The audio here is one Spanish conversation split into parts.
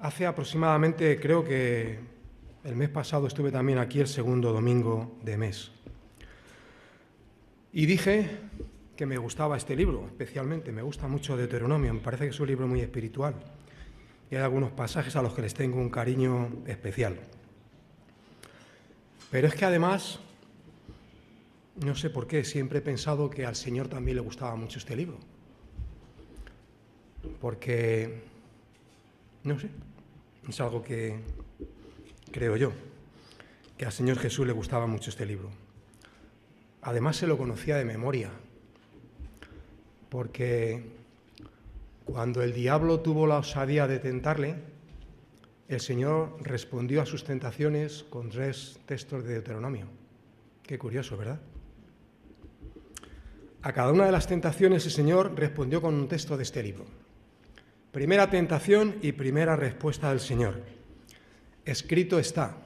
Hace aproximadamente, creo que el mes pasado estuve también aquí el segundo domingo de mes. Y dije que me gustaba este libro, especialmente. Me gusta mucho Deuteronomio, me parece que es un libro muy espiritual. Y hay algunos pasajes a los que les tengo un cariño especial. Pero es que además, no sé por qué, siempre he pensado que al Señor también le gustaba mucho este libro. Porque, no sé, es algo que creo yo, que al Señor Jesús le gustaba mucho este libro. Además se lo conocía de memoria, porque cuando el diablo tuvo la osadía de tentarle, el Señor respondió a sus tentaciones con 3 textos de Deuteronomio. Qué curioso, ¿verdad? A cada una de las tentaciones el Señor respondió con un texto de este libro. Primera tentación y primera respuesta del Señor. Escrito está,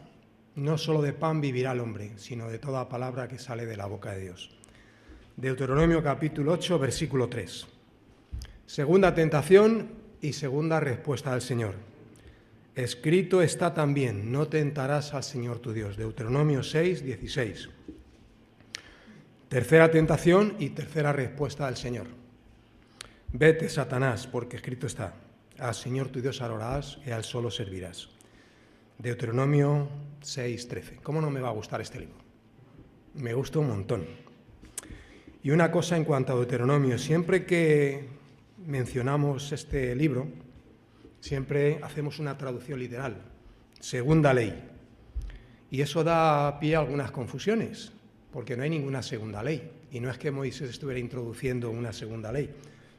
no solo de pan vivirá el hombre, sino de toda palabra que sale de la boca de Dios. Deuteronomio capítulo 8, versículo 3. Segunda tentación y segunda respuesta del Señor. Escrito está también, no tentarás al Señor tu Dios. Deuteronomio 6, 16. Tercera tentación y tercera respuesta del Señor. Vete, Satanás, porque escrito está, al Señor tu Dios adorarás y al solo servirás. Deuteronomio 6, 13. ¿Cómo no me va a gustar este libro? Me gusta un montón. Y una cosa en cuanto a Deuteronomio, siempre que mencionamos este libro, siempre hacemos una traducción literal, segunda ley. Y eso da pie a algunas confusiones, porque no hay ninguna segunda ley. Y no es que Moisés estuviera introduciendo una segunda ley,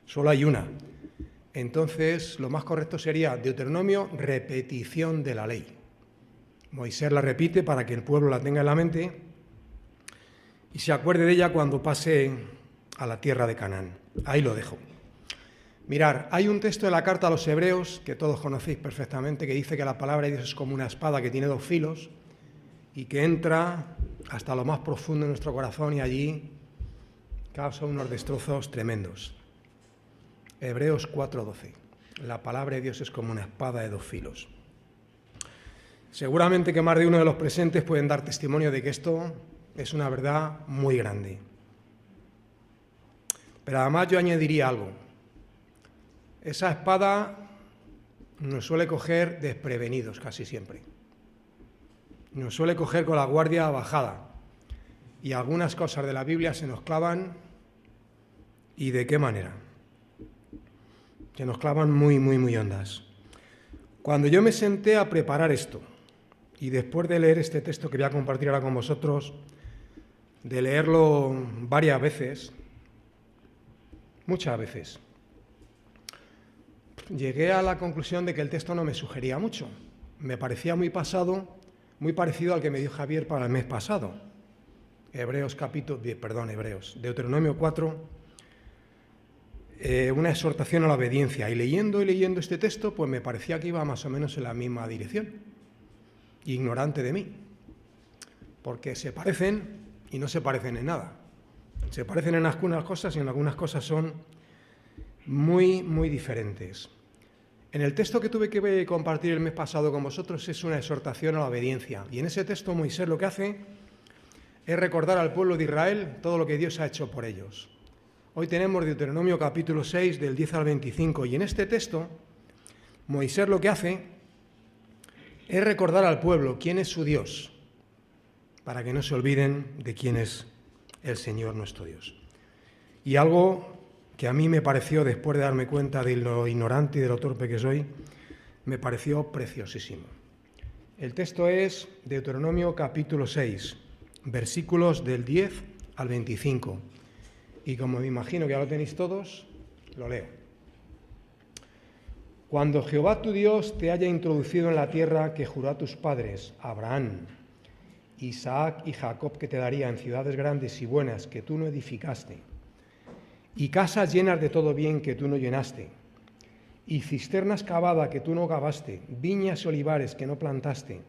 solo hay una. Entonces, lo más correcto sería Deuteronomio, repetición de la ley. Moisés la repite para que el pueblo la tenga en la mente y se acuerde de ella cuando pase a la tierra de Canaán. Ahí lo dejo. Mirar, hay un texto de la carta a los Hebreos, que todos conocéis perfectamente, que dice que la palabra de Dios es como una espada que tiene 2 filos y que entra hasta lo más profundo de nuestro corazón y allí causa unos destrozos tremendos. Hebreos 4:12. La palabra de Dios es como una espada de 2 filos. Seguramente que más de uno de los presentes pueden dar testimonio de que esto es una verdad muy grande. Pero además yo añadiría algo. Esa espada nos suele coger desprevenidos casi siempre. Nos suele coger con la guardia bajada. Y algunas cosas de la Biblia se nos clavan. ¿Y de qué manera? Se nos clavan muy, muy, muy hondas. Cuando yo me senté a preparar esto, y después de leer este texto que voy a compartir ahora con vosotros, de leerlo varias veces, muchas veces, llegué a la conclusión de que el texto no me sugería mucho. Me parecía muy parecido al que me dio Javier para el mes pasado. Deuteronomio 4, una exhortación a la obediencia. Y leyendo este texto, pues me parecía que iba más o menos en la misma dirección. Ignorante de mí. Porque se parecen y no se parecen en nada. Se parecen en algunas cosas y en algunas cosas son muy, muy diferentes. En el texto que tuve que compartir el mes pasado con vosotros es una exhortación a la obediencia. Y en ese texto Moisés lo que hace es recordar al pueblo de Israel todo lo que Dios ha hecho por ellos. Hoy tenemos Deuteronomio capítulo 6 del 10 al 25 y en este texto Moisés lo que hace es recordar al pueblo quién es su Dios, para que no se olviden de quién es el Señor nuestro Dios. Y algo que a mí me pareció, después de darme cuenta de lo ignorante y de lo torpe que soy, me pareció preciosísimo. El texto es Deuteronomio capítulo 6, versículos del 10 al 25. Y como me imagino que ya lo tenéis todos, lo leo. Cuando Jehová tu Dios te haya introducido en la tierra que juró a tus padres, Abraham, Isaac y Jacob, que te daría en ciudades grandes y buenas que tú no edificaste, y casas llenas de todo bien que tú no llenaste, y cisternas cavadas que tú no cavaste, viñas y olivares que no plantaste,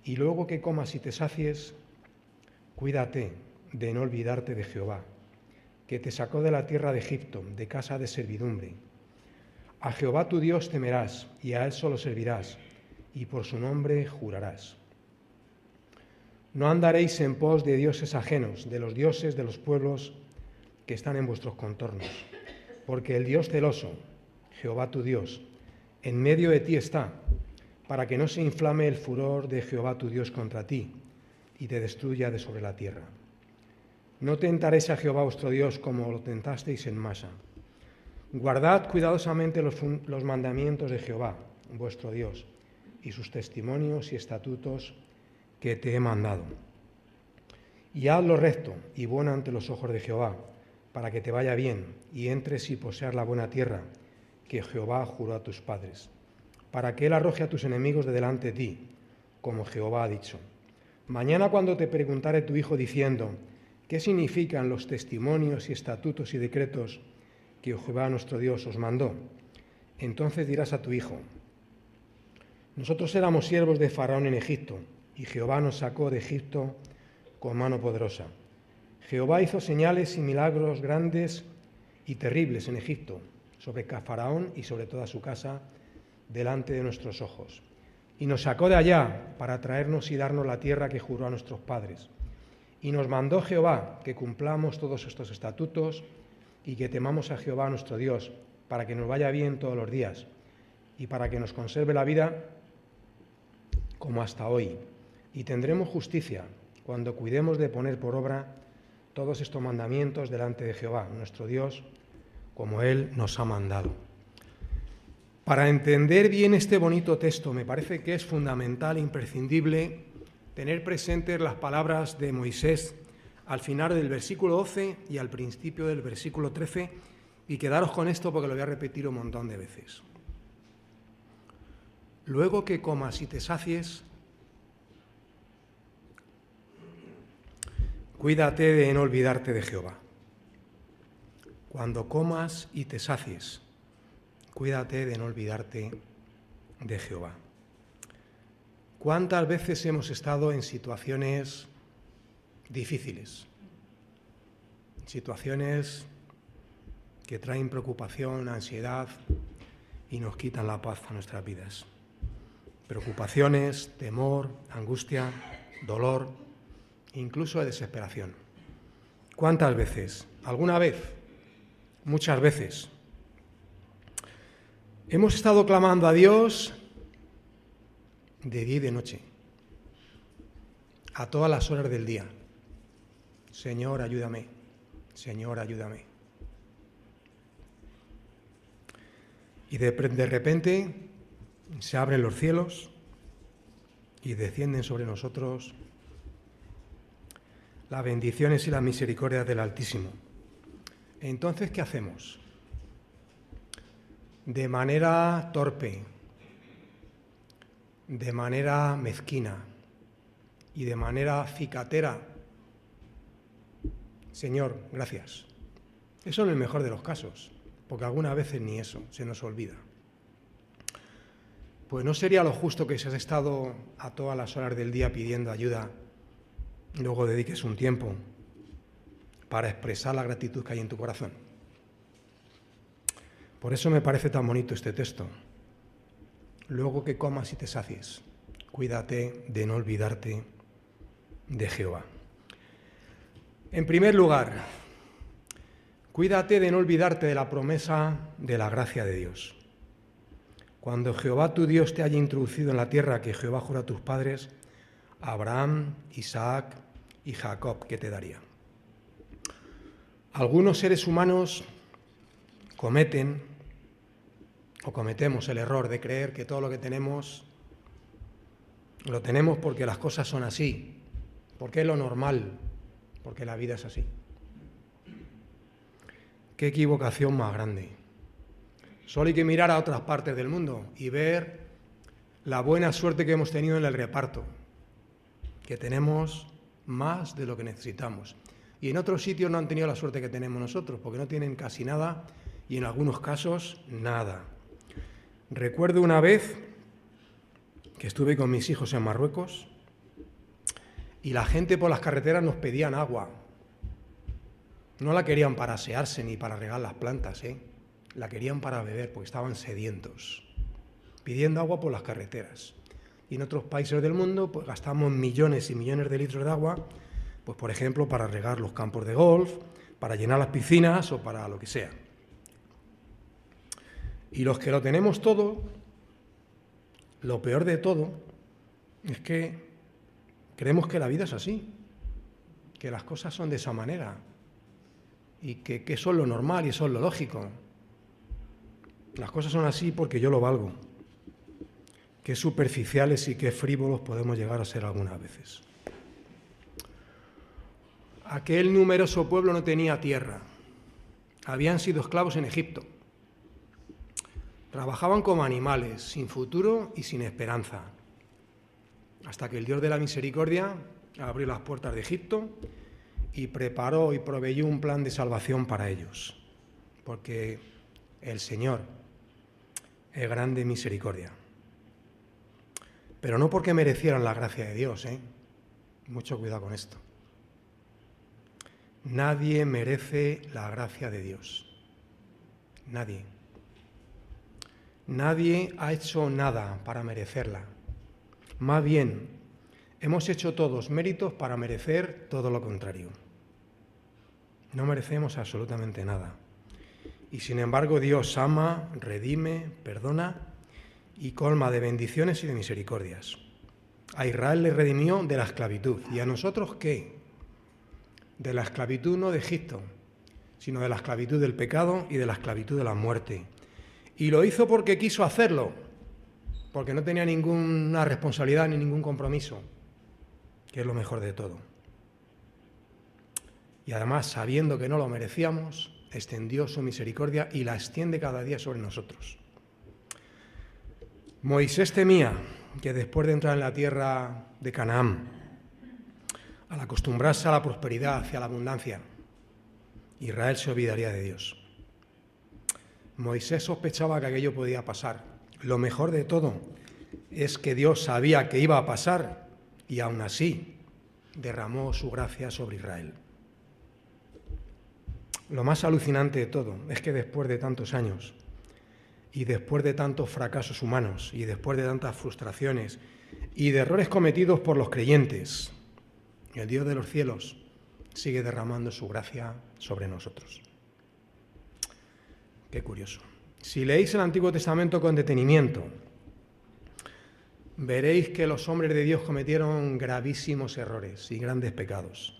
y luego que comas y te sacies, cuídate de no olvidarte de Jehová, que te sacó de la tierra de Egipto, de casa de servidumbre. A Jehová tu Dios temerás, y a él solo servirás, y por su nombre jurarás. No andaréis en pos de dioses ajenos, de los dioses de los pueblos que están en vuestros contornos, porque el Dios celoso, Jehová tu Dios, en medio de ti está, para que no se inflame el furor de Jehová tu Dios contra ti, y te destruya de sobre la tierra. No tentaréis a Jehová vuestro Dios como lo tentasteis en Masa. Guardad cuidadosamente los mandamientos de Jehová, vuestro Dios, y sus testimonios y estatutos que te he mandado. Y haz lo recto y bueno ante los ojos de Jehová, para que te vaya bien y entres y poseas la buena tierra que Jehová juró a tus padres, para que él arroje a tus enemigos de delante de ti, como Jehová ha dicho. Mañana cuando te preguntare tu hijo diciendo, ¿qué significan los testimonios y estatutos y decretos que Jehová nuestro Dios os mandó? Entonces dirás a tu hijo, nosotros éramos siervos de Faraón en Egipto, y Jehová nos sacó de Egipto con mano poderosa. Jehová hizo señales y milagros grandes y terribles en Egipto, sobre Faraón y sobre toda su casa, delante de nuestros ojos. Y nos sacó de allá para traernos y darnos la tierra que juró a nuestros padres. Y nos mandó Jehová que cumplamos todos estos estatutos y que temamos a Jehová nuestro Dios, para que nos vaya bien todos los días y para que nos conserve la vida como hasta hoy. Y tendremos justicia cuando cuidemos de poner por obra todos estos mandamientos delante de Jehová nuestro Dios, como Él nos ha mandado. Para entender bien este bonito texto, me parece que es fundamental e imprescindible tener presentes las palabras de Moisés al final del versículo 12 y al principio del versículo 13, y quedaros con esto porque lo voy a repetir un montón de veces. Luego que comas y te sacies, cuídate de no olvidarte de Jehová. Cuando comas y te sacies, cuídate de no olvidarte de Jehová. ¿Cuántas veces hemos estado en situaciones difíciles? Situaciones que traen preocupación, ansiedad y nos quitan la paz a nuestras vidas. Preocupaciones, temor, angustia, dolor, incluso desesperación. ¿Cuántas veces? ¿Alguna vez? Muchas veces. Hemos estado clamando a Dios de día y de noche, a todas las horas del día. Señor, ayúdame. Señor, ayúdame. Y de repente se abren los cielos y descienden sobre nosotros las bendiciones y las misericordias del Altísimo. Entonces, ¿qué hacemos? De manera torpe, de manera mezquina y de manera cicatera, Señor, gracias. Eso en el mejor de los casos, porque algunas veces ni eso se nos olvida. Pues no sería lo justo que si has estado a todas las horas del día pidiendo ayuda, luego dediques un tiempo para expresar la gratitud que hay en tu corazón. Por eso me parece tan bonito este texto. Luego que comas y te sacies, cuídate de no olvidarte de Jehová. En primer lugar, cuídate de no olvidarte de la promesa de la gracia de Dios. Cuando Jehová tu Dios te haya introducido en la tierra que Jehová juró a tus padres, Abraham, Isaac y Jacob, que te daría. Algunos seres humanos cometemos el error de creer que todo lo que tenemos lo tenemos porque las cosas son así, porque es lo normal, porque la vida es así. Qué equivocación más grande. Solo hay que mirar a otras partes del mundo y ver la buena suerte que hemos tenido en el reparto, que tenemos más de lo que necesitamos. Y en otros sitios no han tenido la suerte que tenemos nosotros, porque no tienen casi nada y en algunos casos nada. Recuerdo una vez que estuve con mis hijos en Marruecos y la gente por las carreteras nos pedían agua. No la querían para asearse ni para regar las plantas, la querían para beber porque estaban sedientos, pidiendo agua por las carreteras. Y en otros países del mundo pues gastamos millones y millones de litros de agua, pues por ejemplo para regar los campos de golf, para llenar las piscinas o para lo que sea. Y los que lo tenemos todo, lo peor de todo es que creemos que la vida es así, que las cosas son de esa manera y que eso es lo normal y eso es lo lógico. Las cosas son así porque yo lo valgo. Qué superficiales y qué frívolos podemos llegar a ser algunas veces. Aquel numeroso pueblo no tenía tierra. Habían sido esclavos en Egipto. Trabajaban como animales, sin futuro y sin esperanza. Hasta que el Dios de la misericordia abrió las puertas de Egipto y preparó y proveyó un plan de salvación para ellos. Porque el Señor es grande en misericordia. Pero no porque merecieran la gracia de Dios, Mucho cuidado con esto. Nadie merece la gracia de Dios. Nadie. Nadie ha hecho nada para merecerla. Más bien, hemos hecho todos méritos para merecer todo lo contrario. No merecemos absolutamente nada. Y sin embargo, Dios ama, redime, perdona y colma de bendiciones y de misericordias. A Israel le redimió de la esclavitud. ¿Y a nosotros qué? De la esclavitud no de Egipto, sino de la esclavitud del pecado y de la esclavitud de la muerte. Y lo hizo porque quiso hacerlo, porque no tenía ninguna responsabilidad ni ningún compromiso, que es lo mejor de todo. Y además, sabiendo que no lo merecíamos, extendió su misericordia y la extiende cada día sobre nosotros. Moisés temía que después de entrar en la tierra de Canaán, al acostumbrarse a la prosperidad y a la abundancia, Israel se olvidaría de Dios. Moisés sospechaba que aquello podía pasar. Lo mejor de todo es que Dios sabía que iba a pasar y aún así derramó su gracia sobre Israel. Lo más alucinante de todo es que después de tantos años y después de tantos fracasos humanos y después de tantas frustraciones y de errores cometidos por los creyentes, el Dios de los cielos sigue derramando su gracia sobre nosotros. Qué curioso. Si leéis el Antiguo Testamento con detenimiento, veréis que los hombres de Dios cometieron gravísimos errores y grandes pecados.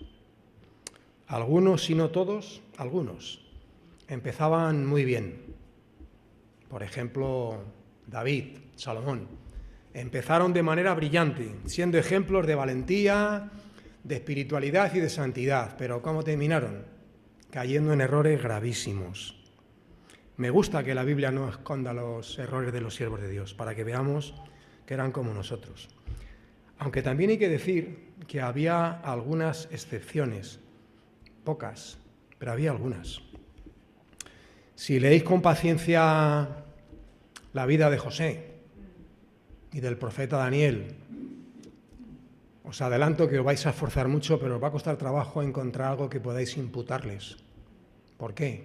Algunos, si no todos, algunos, empezaban muy bien. Por ejemplo, David, Salomón, empezaron de manera brillante, siendo ejemplos de valentía, de espiritualidad y de santidad, pero ¿cómo terminaron? Cayendo en errores gravísimos. Me gusta que la Biblia no esconda los errores de los siervos de Dios, para que veamos que eran como nosotros. Aunque también hay que decir que había algunas excepciones, pocas, pero había algunas. Si leéis con paciencia la vida de José y del profeta Daniel, os adelanto que os vais a esforzar mucho, pero os va a costar trabajo encontrar algo que podáis imputarles. ¿Por qué?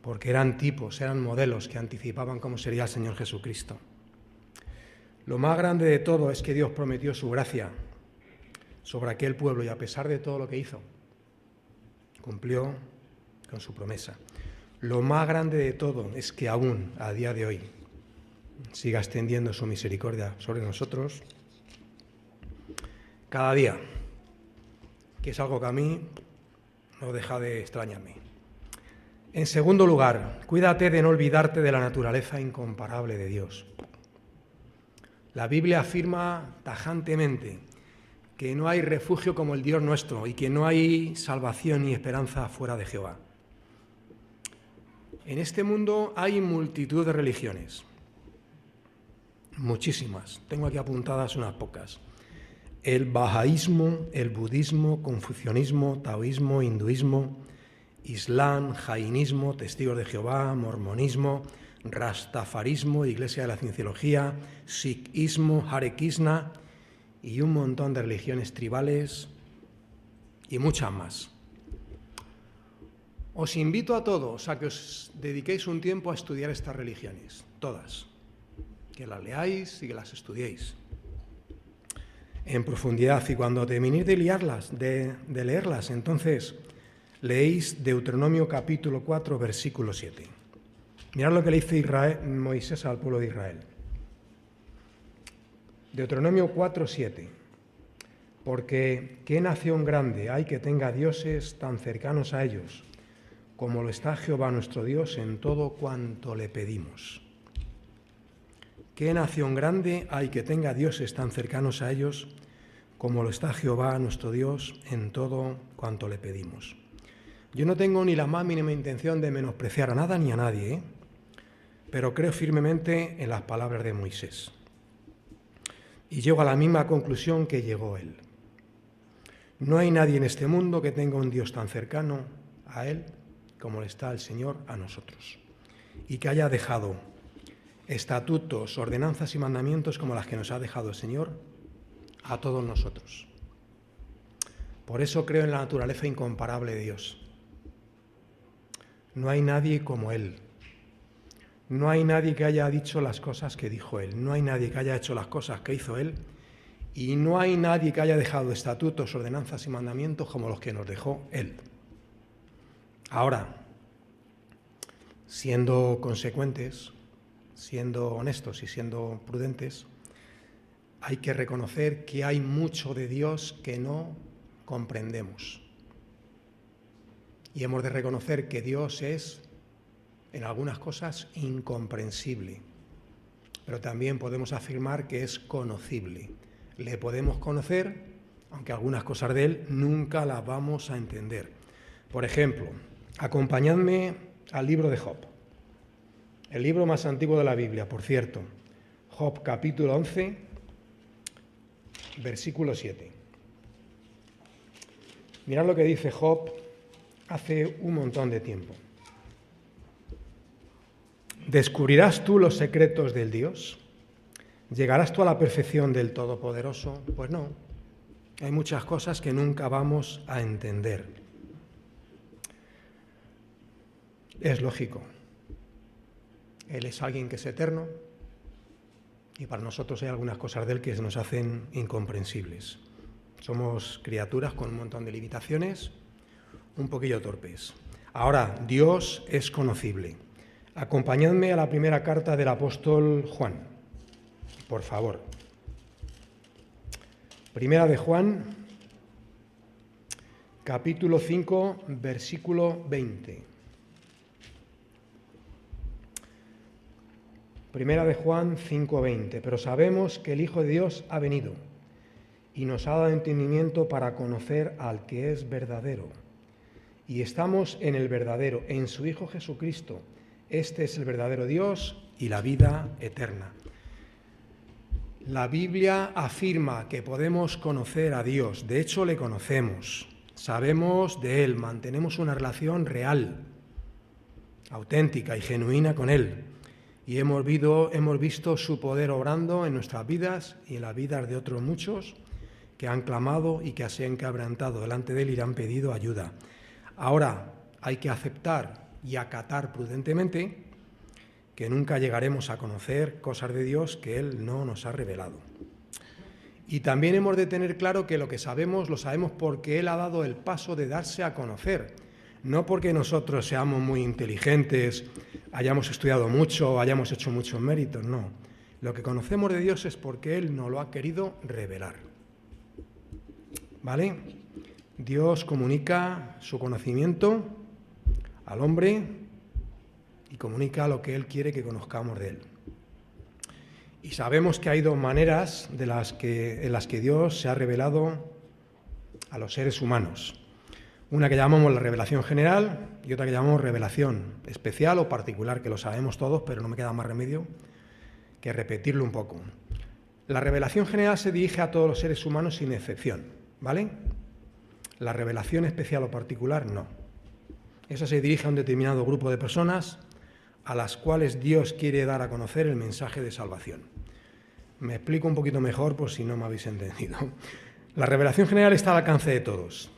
Porque eran tipos, eran modelos que anticipaban cómo sería el Señor Jesucristo. Lo más grande de todo es que Dios prometió su gracia sobre aquel pueblo y a pesar de todo lo que hizo, cumplió con su promesa. Lo más grande de todo es que aún a día de hoy siga extendiendo su misericordia sobre nosotros cada día, que es algo que a mí no deja de extrañarme. En segundo lugar, cuídate de no olvidarte de la naturaleza incomparable de Dios. La Biblia afirma tajantemente que no hay refugio como el Dios nuestro y que no hay salvación ni esperanza fuera de Jehová. En este mundo hay multitud de religiones, muchísimas, tengo aquí apuntadas unas pocas. El bahaísmo, el budismo, confucianismo, taoísmo, hinduismo, islam, jainismo, testigos de Jehová, mormonismo, rastafarismo, iglesia de la cienciología, sikhismo, Hare Krishna y un montón de religiones tribales y muchas más. Os invito a todos a que os dediquéis un tiempo a estudiar estas religiones, todas, que las leáis y que las estudiéis en profundidad, y cuando terminéis de leerlas, entonces leéis Deuteronomio capítulo 4, versículo 7. Mirad lo que le dice Moisés al pueblo de Israel. Deuteronomio 4, 7. Porque ¿qué nación grande hay que tenga dioses tan cercanos a ellos, como lo está Jehová nuestro Dios en todo cuanto le pedimos? ¿Qué nación grande hay que tenga dioses tan cercanos a ellos, como lo está Jehová nuestro Dios en todo cuanto le pedimos? Yo no tengo ni la más mínima intención de menospreciar a nada ni a nadie, pero creo firmemente en las palabras de Moisés. Y llego a la misma conclusión que llegó él. No hay nadie en este mundo que tenga un Dios tan cercano a él como le está el Señor a nosotros, y que haya dejado estatutos, ordenanzas y mandamientos como las que nos ha dejado el Señor a todos nosotros. Por eso creo en la naturaleza incomparable de Dios. No hay nadie como Él. No hay nadie que haya dicho las cosas que dijo Él. No hay nadie que haya hecho las cosas que hizo Él. Y no hay nadie que haya dejado estatutos, ordenanzas y mandamientos como los que nos dejó Él. Ahora, siendo consecuentes, siendo honestos y siendo prudentes, hay que reconocer que hay mucho de Dios que no comprendemos. Y hemos de reconocer que Dios es, en algunas cosas, incomprensible. Pero también podemos afirmar que es conocible. Le podemos conocer, aunque algunas cosas de Él nunca las vamos a entender. Por ejemplo, acompañadme al libro de Job. El libro más antiguo de la Biblia, por cierto. Job capítulo 11, versículo 7. Mirad lo que dice Job hace un montón de tiempo. ¿Descubrirás tú los secretos del Dios? ¿Llegarás tú a la perfección del Todopoderoso? Pues no. Hay muchas cosas que nunca vamos a entender. Es lógico. Él es alguien que es eterno y para nosotros hay algunas cosas de Él que nos hacen incomprensibles. Somos criaturas con un montón de limitaciones, un poquillo torpes. Ahora, Dios es conocible. Acompañadme a la primera carta del apóstol Juan, por favor. Primera de Juan, capítulo 5, versículo 20. Primera de Juan 5:20. Pero sabemos que el Hijo de Dios ha venido y nos ha dado entendimiento para conocer al que es verdadero. Y estamos en el verdadero, en su Hijo Jesucristo. Este es el verdadero Dios y la vida eterna. La Biblia afirma que podemos conocer a Dios. De hecho, le conocemos. Sabemos de Él, mantenemos una relación real, auténtica y genuina con Él. Y hemos visto su poder obrando en nuestras vidas y en las vidas de otros muchos que han clamado y que se han quebrantado delante de Él y le han pedido ayuda. Ahora hay que aceptar y acatar prudentemente que nunca llegaremos a conocer cosas de Dios que Él no nos ha revelado. Y también hemos de tener claro que lo que sabemos, lo sabemos porque Él ha dado el paso de darse a conocer. No porque nosotros seamos muy inteligentes, hayamos estudiado mucho, hayamos hecho muchos méritos, no. Lo que conocemos de Dios es porque Él nos lo ha querido revelar. ¿Vale? Dios comunica su conocimiento al hombre y comunica lo que Él quiere que conozcamos de Él. Y sabemos que hay dos maneras en las que Dios se ha revelado a los seres humanos. Una que llamamos la revelación general y otra que llamamos revelación especial o particular, que lo sabemos todos, pero no me queda más remedio que repetirlo un poco. La revelación general se dirige a todos los seres humanos sin excepción, ¿vale? La revelación especial o particular, no. Esa se dirige a un determinado grupo de personas a las cuales Dios quiere dar a conocer el mensaje de salvación. Me explico un poquito mejor por si no me habéis entendido. La revelación general está al alcance de todos.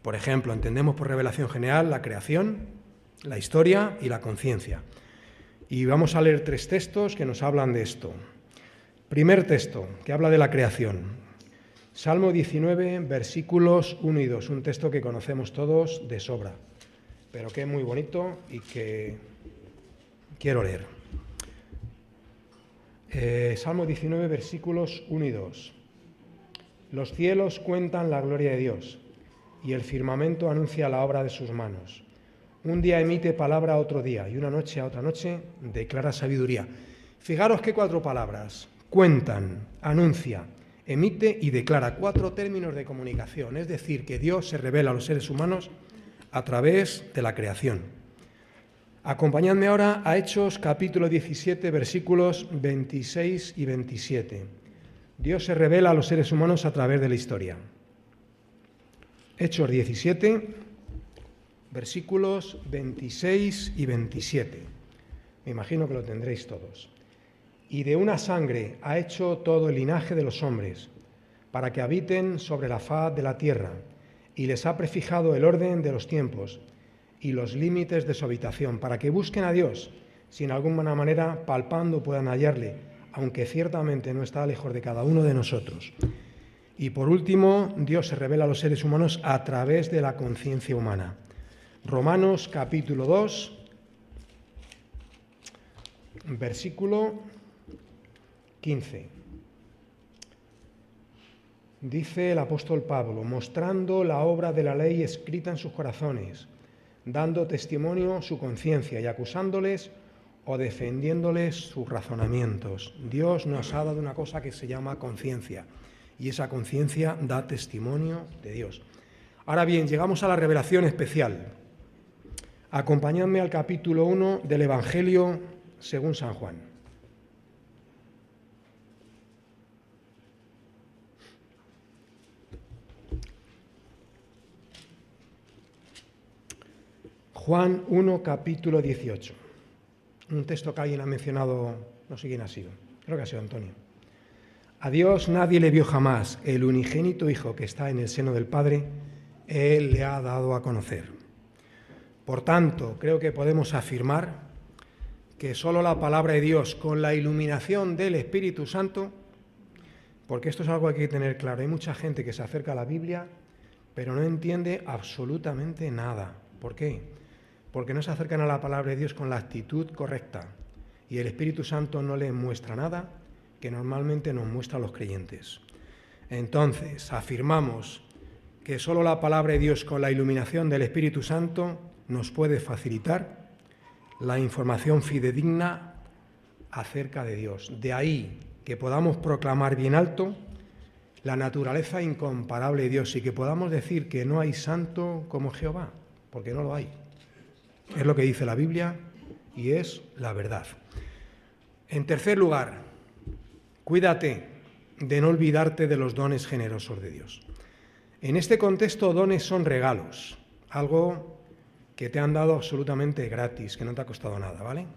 Por ejemplo, entendemos por revelación general la creación, la historia y la conciencia. Y vamos a leer 3 textos que nos hablan de esto. Primer texto, que habla de la creación. Salmo 19, versículos 1 y 2, un texto que conocemos todos de sobra, pero que es muy bonito y que quiero leer. Salmo 19, versículos 1 y 2. Los cielos cuentan la gloria de Dios, y el firmamento anuncia la obra de sus manos. Un día emite palabra a otro día, y una noche a otra noche declara sabiduría. Fijaros qué 4 palabras: cuentan, anuncia, emite y declara. 4 términos de comunicación, es decir, que Dios se revela a los seres humanos a través de la creación. Acompañadme ahora a Hechos capítulo 17, versículos 26 y 27. Dios se revela a los seres humanos a través de la historia. Hechos 17, versículos 26 y 27. Me imagino que lo tendréis todos. Y de una sangre ha hecho todo el linaje de los hombres, para que habiten sobre la faz de la tierra, y les ha prefijado el orden de los tiempos y los límites de su habitación, para que busquen a Dios, si en alguna manera palpando puedan hallarle, aunque ciertamente no está lejos de cada uno de nosotros. Y por último, Dios se revela a los seres humanos a través de la conciencia humana. Romanos capítulo 2, versículo 15. Dice el apóstol Pablo: mostrando la obra de la ley escrita en sus corazones, dando testimonio su conciencia y acusándoles o defendiéndoles sus razonamientos. Dios nos ha dado una cosa que se llama conciencia, y esa conciencia da testimonio de Dios. Ahora bien, llegamos a la revelación especial. Acompañadme al capítulo 1 del Evangelio según San Juan. Juan 1, capítulo 18. Un texto que alguien ha mencionado, no sé quién ha sido, creo que ha sido Antonio. A Dios nadie le vio jamás, el unigénito Hijo que está en el seno del Padre, Él le ha dado a conocer. Por tanto, creo que podemos afirmar que solo la palabra de Dios, con la iluminación del Espíritu Santo, porque esto es algo que hay que tener claro, hay mucha gente que se acerca a la Biblia, pero no entiende absolutamente nada. ¿Por qué? Porque no se acercan a la palabra de Dios con la actitud correcta, y el Espíritu Santo no les muestra nada que normalmente nos muestra a los creyentes. Entonces, afirmamos que solo la palabra de Dios con la iluminación del Espíritu Santo nos puede facilitar la información fidedigna acerca de Dios. De ahí que podamos proclamar bien alto la naturaleza incomparable de Dios y que podamos decir que no hay santo como Jehová, porque no lo hay. Es lo que dice la Biblia y es la verdad. En tercer lugar, cuídate de no olvidarte de los dones generosos de Dios. En este contexto, dones son regalos, algo que te han dado absolutamente gratis, que no te ha costado nada, ¿vale?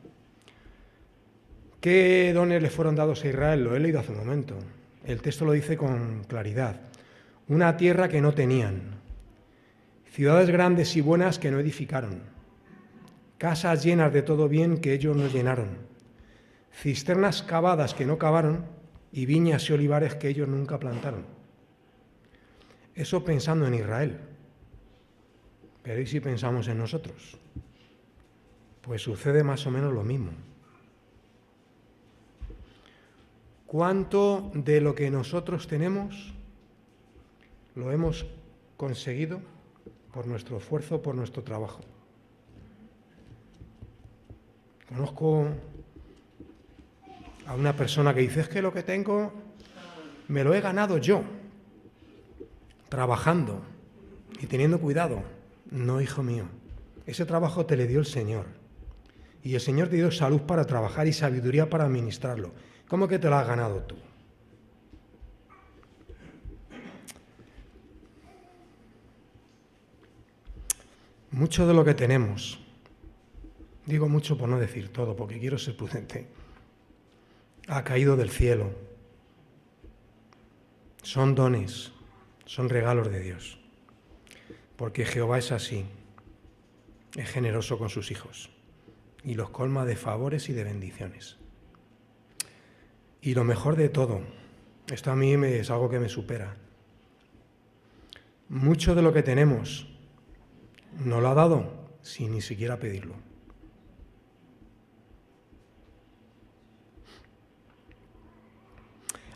¿Qué dones le fueron dados a Israel? Lo he leído hace un momento. El texto lo dice con claridad. Una tierra que no tenían, ciudades grandes y buenas que no edificaron, casas llenas de todo bien que ellos no llenaron, cisternas cavadas que no cavaron y viñas y olivares que ellos nunca plantaron. Eso pensando en Israel. Pero ¿y si pensamos en nosotros? Pues sucede más o menos lo mismo. ¿Cuánto de lo que nosotros tenemos lo hemos conseguido por nuestro esfuerzo, por nuestro trabajo? Conozco a una persona que dice: es que lo que tengo me lo he ganado yo, trabajando y teniendo cuidado. No, hijo mío, ese trabajo te le dio el Señor. Y el Señor te dio salud para trabajar y sabiduría para administrarlo. ¿Cómo que te lo has ganado tú? Mucho de lo que tenemos, digo mucho por no decir todo, porque quiero ser prudente, ha caído del cielo. Son dones, son regalos de Dios. porque Jehová es así, es generoso con sus hijos y los colma de favores y de bendiciones. Y lo mejor de todo, esto a mí es algo que me supera, mucho de lo que tenemos nos lo ha dado sin ni siquiera pedirlo.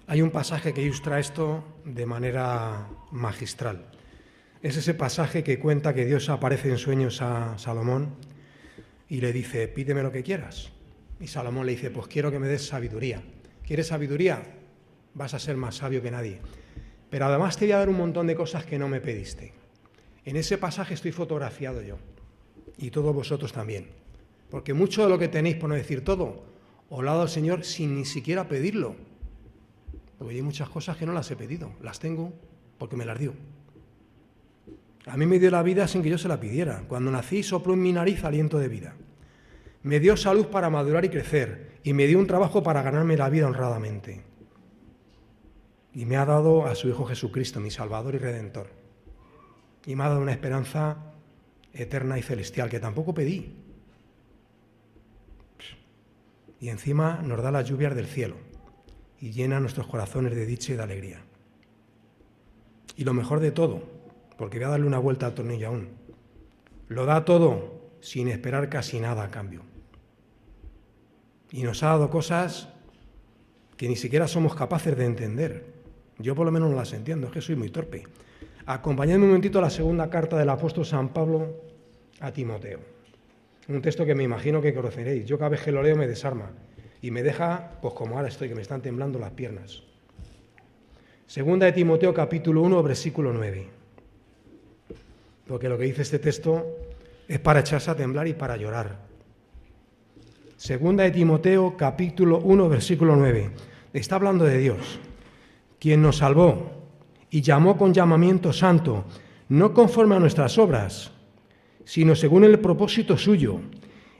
Hay un pasaje que ilustra esto de manera magistral. Es ese pasaje que cuenta que Dios aparece en sueños a Salomón y le dice, pídeme lo que quieras. Y Salomón le dice, pues quiero que me des sabiduría. ¿Quieres sabiduría? Vas a ser más sabio que nadie. Pero además te voy a dar un montón de cosas que no me pediste. En ese pasaje estoy fotografiado yo, y todos vosotros también. Porque mucho de lo que tenéis, por no decir todo, os lo ha dado el Señor sin ni siquiera pedirlo. Porque hay muchas cosas que no las he pedido, las tengo porque me las dio. A mí me dio la vida sin que yo se la pidiera. Cuando nací sopló en mi nariz aliento de vida. Me dio salud para madurar y crecer, y me dio un trabajo para ganarme la vida honradamente. Y me ha dado a su Hijo Jesucristo, mi Salvador y Redentor. Y me ha dado una esperanza eterna y celestial que tampoco pedí. Y encima nos da las lluvias del cielo y llena nuestros corazones de dicha y de alegría. Y lo mejor de todo, porque voy a darle una vuelta al tornillo aún, lo da todo sin esperar casi nada a cambio. Y nos ha dado cosas que ni siquiera somos capaces de entender. Yo por lo menos no las entiendo, es que soy muy torpe. Acompañadme un momentito a la segunda carta del apóstol San Pablo a Timoteo. Un texto que me imagino que conoceréis. Yo cada vez que lo leo me desarma y me deja, pues como ahora estoy, que me están temblando las piernas. Segunda de Timoteo, capítulo 1, versículo 9. Porque lo que dice este texto es para echarse a temblar y para llorar. Segunda de Timoteo, capítulo 1, versículo 9. Está hablando de Dios, quien nos salvó y llamó con llamamiento santo, no conforme a nuestras obras, sino según el propósito suyo,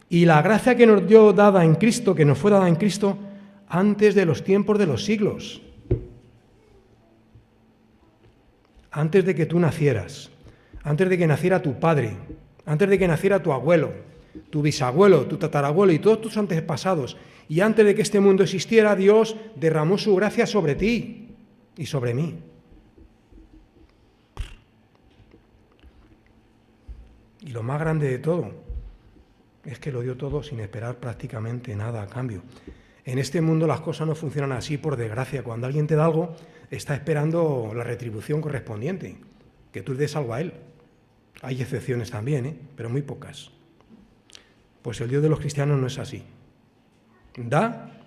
y la gracia que nos dio dada en Cristo, que nos fue dada en Cristo, antes de los tiempos de los siglos. Antes de que tú nacieras, antes de que naciera tu padre, antes de que naciera tu abuelo, tu bisabuelo, tu tatarabuelo y todos tus antepasados, y antes de que este mundo existiera, Dios derramó su gracia sobre ti y sobre mí. Y lo más grande de todo es que lo dio todo sin esperar prácticamente nada a cambio. En este mundo las cosas no funcionan así, por desgracia. Cuando alguien te da algo, está esperando la retribución correspondiente, que tú le des algo a él. Hay excepciones también, pero muy pocas. Pues el Dios de los cristianos no es así. Da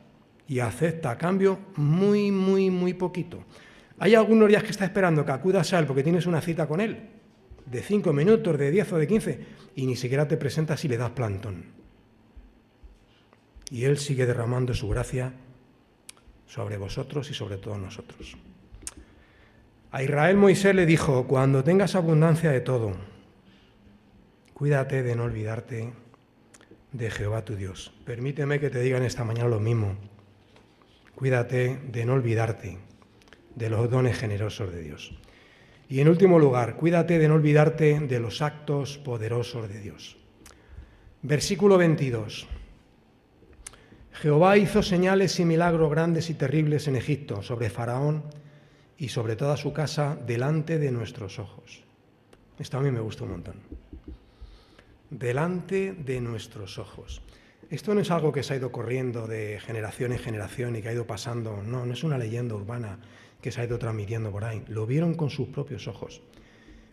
y acepta a cambio muy, muy, muy poquito. Hay algunos días que está esperando que acudas a él porque tienes una cita con él, de 5 minutos, de 10 o de 15, y ni siquiera te presentas y le das plantón. Y él sigue derramando su gracia sobre vosotros y sobre todos nosotros. A Israel Moisés le dijo, cuando tengas abundancia de todo, cuídate de no olvidarte de Jehová tu Dios. Permíteme que te diga en esta mañana lo mismo. Cuídate de no olvidarte de los dones generosos de Dios. Y en último lugar, cuídate de no olvidarte de los actos poderosos de Dios. Versículo 22. Jehová hizo señales y milagros grandes y terribles en Egipto, sobre Faraón y sobre toda su casa, delante de nuestros ojos. Esto a mí me gusta un montón. Delante de nuestros ojos. Esto no es algo que se ha ido corriendo de generación en generación y que ha ido pasando, no es una leyenda urbana que se ha ido transmitiendo por ahí. Lo vieron con sus propios ojos.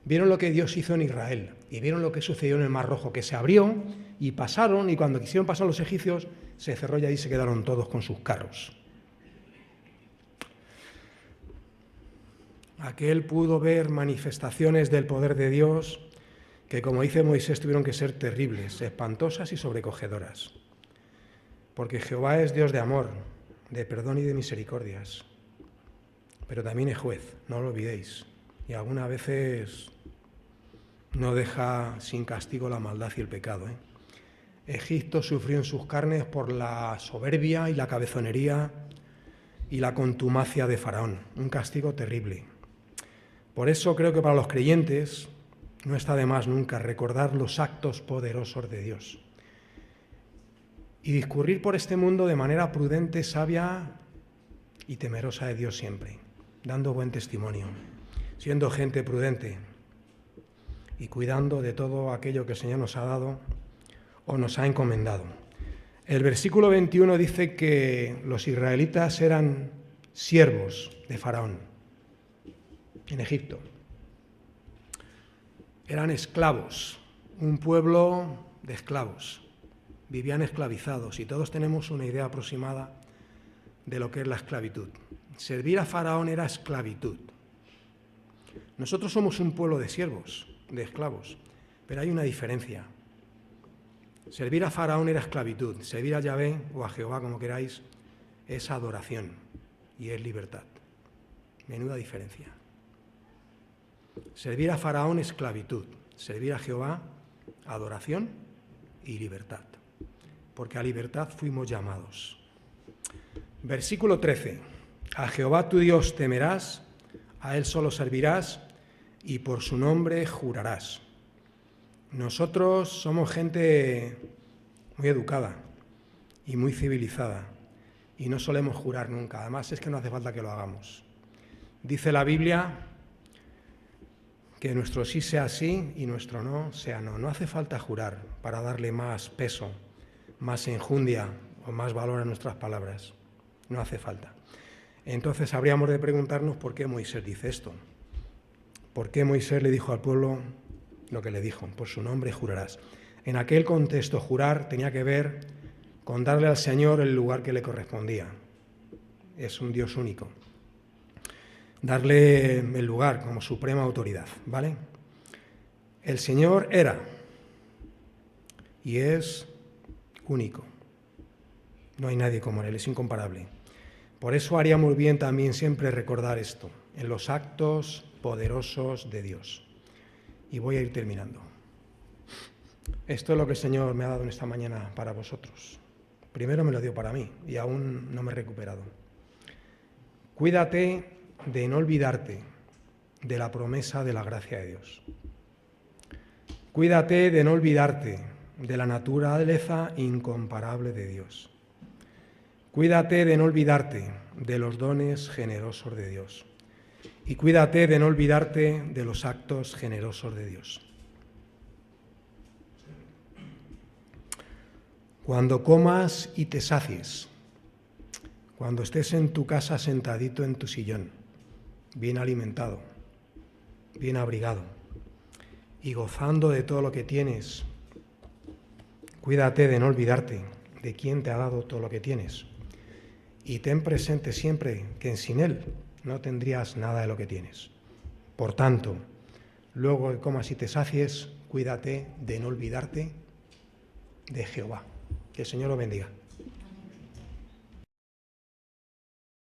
Vieron lo que Dios hizo en Israel y vieron lo que sucedió en el Mar Rojo, que se abrió y pasaron, y cuando quisieron pasar los egipcios, se cerró y ahí se quedaron todos con sus carros. Aquel pudo ver manifestaciones del poder de Dios que, como dice Moisés, tuvieron que ser terribles, espantosas y sobrecogedoras. Porque Jehová es Dios de amor, de perdón y de misericordias. Pero también es juez, no lo olvidéis. Y algunas veces no deja sin castigo la maldad y el pecado. Egipto sufrió en sus carnes por la soberbia y la cabezonería y la contumacia de Faraón. Un castigo terrible. Por eso creo que para los creyentes No está de más nunca recordar los actos poderosos de Dios y discurrir por este mundo de manera prudente, sabia y temerosa de Dios siempre, dando buen testimonio, siendo gente prudente y cuidando de todo aquello que el Señor nos ha dado o nos ha encomendado. El versículo 21 dice que los israelitas eran siervos de Faraón en Egipto. Eran esclavos, un pueblo de esclavos. Vivían esclavizados y todos tenemos una idea aproximada de lo que es la esclavitud. Servir a Faraón era esclavitud. Nosotros somos un pueblo de siervos, de esclavos, pero hay una diferencia. Servir a Faraón era esclavitud, servir a Yahvé o a Jehová, como queráis, es adoración y es libertad. Menuda diferencia. Servir a Faraón, esclavitud. Servir a Jehová, adoración y libertad. Porque a libertad fuimos llamados. Versículo 13. A Jehová tu Dios temerás, a Él solo servirás y por su nombre jurarás. Nosotros somos gente muy educada y muy civilizada y no solemos jurar nunca. Además es que no hace falta que lo hagamos. Dice la Biblia que nuestro sí sea sí y nuestro no sea no. No hace falta jurar para darle más peso, más enjundia o más valor a nuestras palabras. No hace falta. Entonces habríamos de preguntarnos por qué Moisés dice esto. ¿Por qué Moisés le dijo al pueblo lo que le dijo? Por su nombre jurarás. En aquel contexto, jurar tenía que ver con darle al Señor el lugar que le correspondía. Es un Dios único. Darle el lugar como suprema autoridad, ¿vale? El Señor era y es único. No hay nadie como Él, es incomparable. Por eso haríamos bien también siempre recordar esto, en los actos poderosos de Dios. Y voy a ir terminando. Esto es lo que el Señor me ha dado en esta mañana para vosotros. Primero me lo dio para mí y aún no me he recuperado. Cuídate de no olvidarte de la promesa de la gracia de Dios. Cuídate de no olvidarte de la naturaleza incomparable de Dios. Cuídate de no olvidarte de los dones generosos de Dios. Y cuídate de no olvidarte de los actos generosos de Dios. Cuando comas y te sacies, cuando estés en tu casa sentadito en tu sillón, bien alimentado, bien abrigado y gozando de todo lo que tienes, cuídate de no olvidarte de quién te ha dado todo lo que tienes. Y ten presente siempre que sin Él no tendrías nada de lo que tienes. Por tanto, luego que comas y te sacies, cuídate de no olvidarte de Jehová. Que el Señor lo bendiga.